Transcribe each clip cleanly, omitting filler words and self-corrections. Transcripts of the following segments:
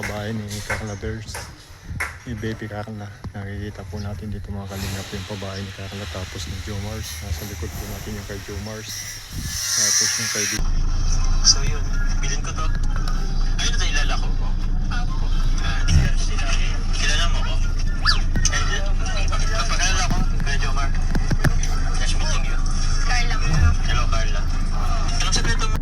pabahay ni Carla Bears, ni Baby Carla. Nakikita po natin dito mga kalingap yung pabahay ni Carla, tapos ni Joe Mars. Nasa likod po natin yung kay Joe Mars, tapos yung kay So yun, bilhin ko to. Ayun na ilalako ko. Kilala mo ko? Kapagkalala ko, kaya Joe Mar. Nice meeting you. Carla po. Hello, Carla. Anong sekreto mo?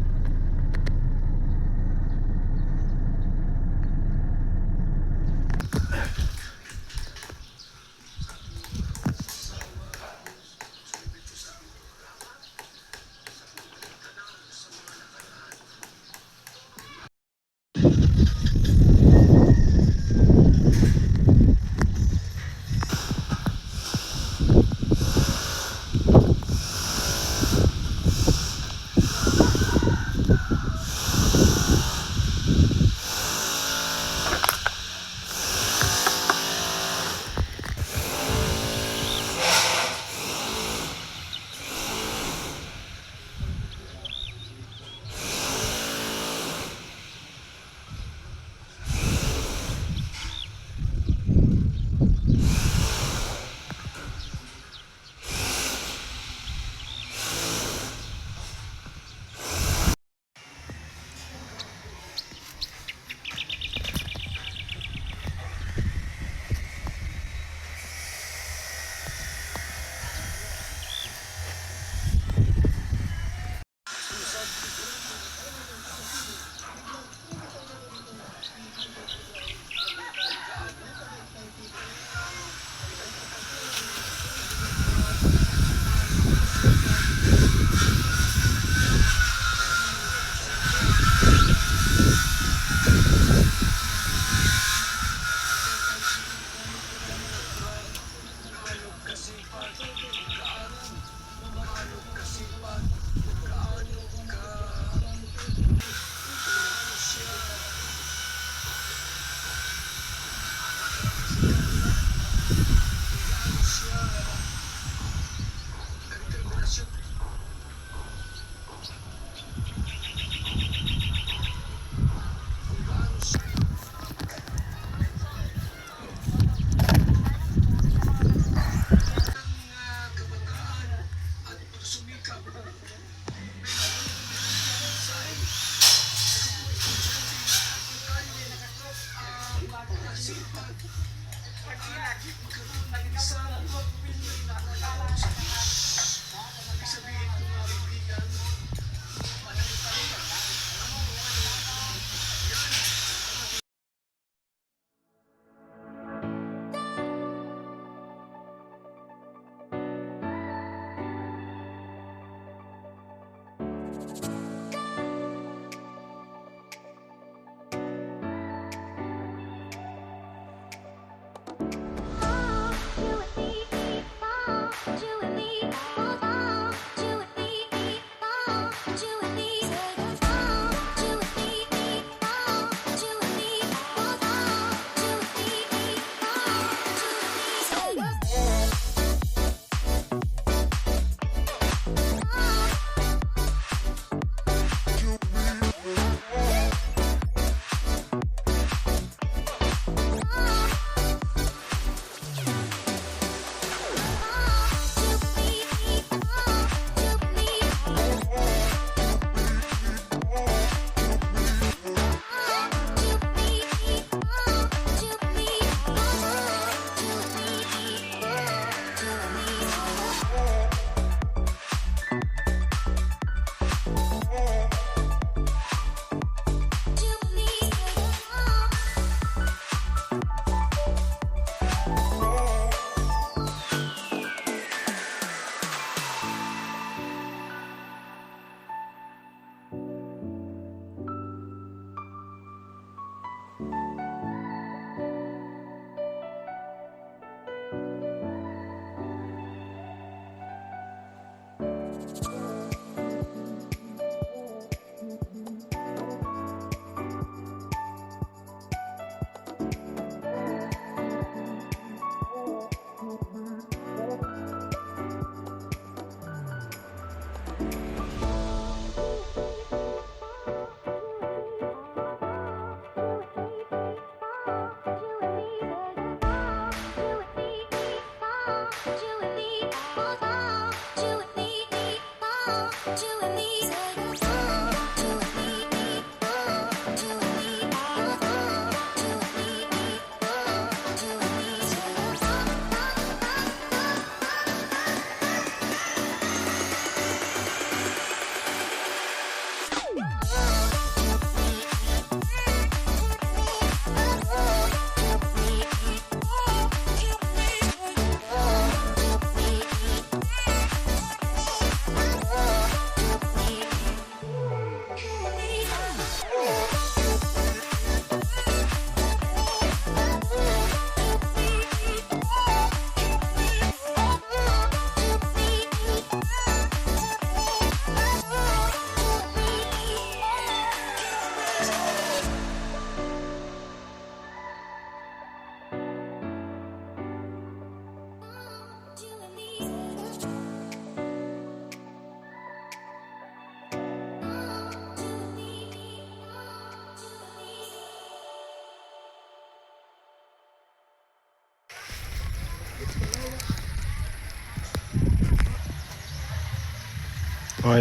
Okay,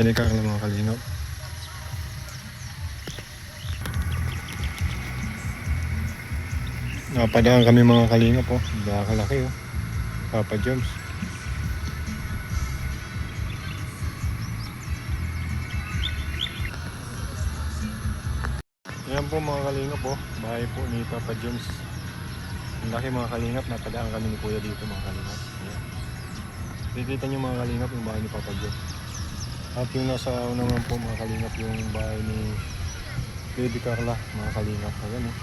ni Carla mga kalingap. Napadaan kami mga kalingap po. Nakalaki oh. Papa Joms. Ayan po mga kalingap po. Bahay po ni Papa Joms. Ang laki mga kalingap. Napadaan kami ni Kuya dito mga kalingap. Ayan. Kikita nyo mga kalingap yung bahay ni Papa Joms. At yung nasa naman po mga kalingap yung bahay ni Baby Carla mga kalingap. Ayan oh.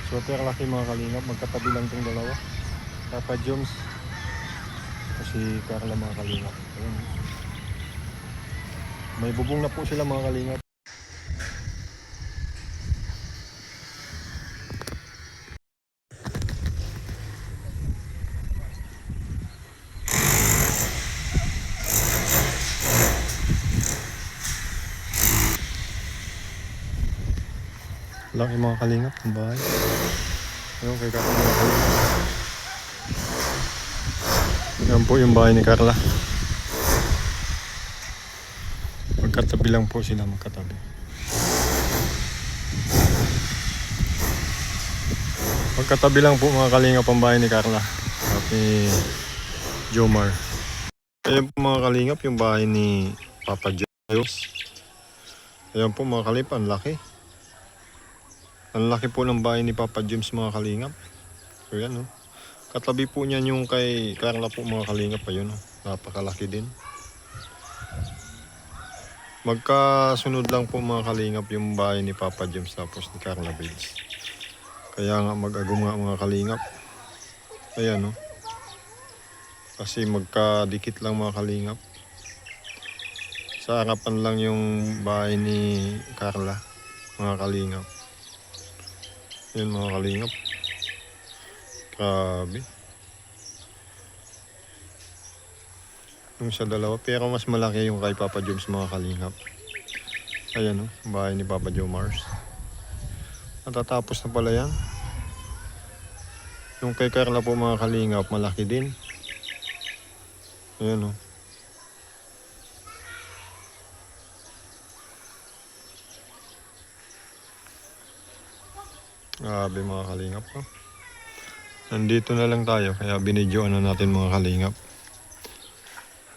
Super laki mga kalingap. Magkatabi lang itong dalawa. Papa Joms. Kasi Carla mga kalingap. Ayan oh. May bubong na po sila mga kalingap. Laki mga kalingap ng bahay. Ayun kay Carla mga kalingap. Yan po yung bahay ni Carla. Magkatabi lang po sila magkatabi. Magkatabi lang po mga kalingap ang bahay ni Carla at ni Jomar. Ayan po mga kalingap yung bahay ni Papa Joms. Ayan po mga kalingap, ang laki. Ang laki po ng bahay ni Papa Joms mga kalingap. Ayan oh. Katabi po niyan yung kay Carla po mga kalingap. Ayun oh. Napakalaki din. Magkasunod lang po mga kalingap yung bahay ni Papa Joms tapos ni Carla Bills. Kaya nga mag-agum nga mga kalingap. Ayan oh. Kasi magkadikit lang mga kalingap. Sa harapan lang yung bahay ni Carla mga kalingap. Yun mga kalingap. Grabe. Yung sa dalawa. Pero mas malaki yung kay Papa Joms mga kalingap. Ayan o. Bahay ni Papa Jomars. Natatapos na pala yan. Yung kay Carla po mga kalingap. Malaki din. Ayan o. Grabe mga kalingap po. Nandito na lang tayo kaya binidyoan na natin mga kalingap.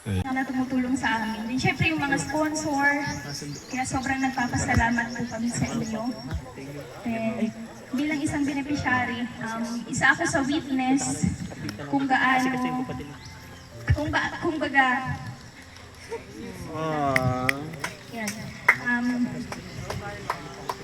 Na tumutulong sa amin. Din syempre yung mga sponsor, kaya sobrang nagpapasalamat po kami sa inyo. And bilang isang beneficiary, isa ako sa witness kung gaano, kung baga, yan.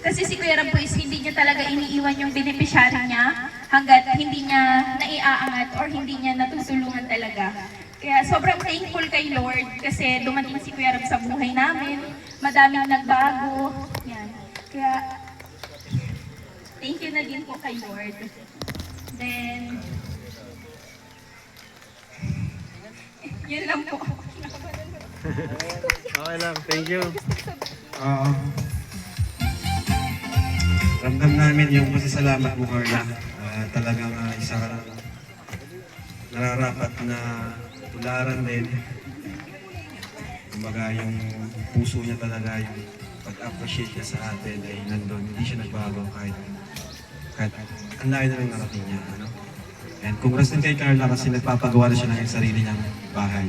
Kasi si Kuya Ram po is hindi niya talaga iniiwan yung beneficiary niya hanggat hindi niya naiaangat or hindi niya natutulungan talaga. Kaya sobrang thankful kay Lord kasi dumating si Kuya Ram sa buhay namin. Madaming nagbago. Yan. Kaya thank you na din po kay Lord. Then, yun lang po. Okay lang, thank you. Ramdam namin yung pasasalamat mo, Carla. Talagang isa ka nararapat na tularan din. Kumbaga yung puso niya talaga, yung pag-appreciate niya sa atin ay nandun. Hindi siya nagbago kahit ang layo na lang narating niya. Ano? And congrats din kay Carla kasi nagpapagawa na siya ng sarili niyang bahay.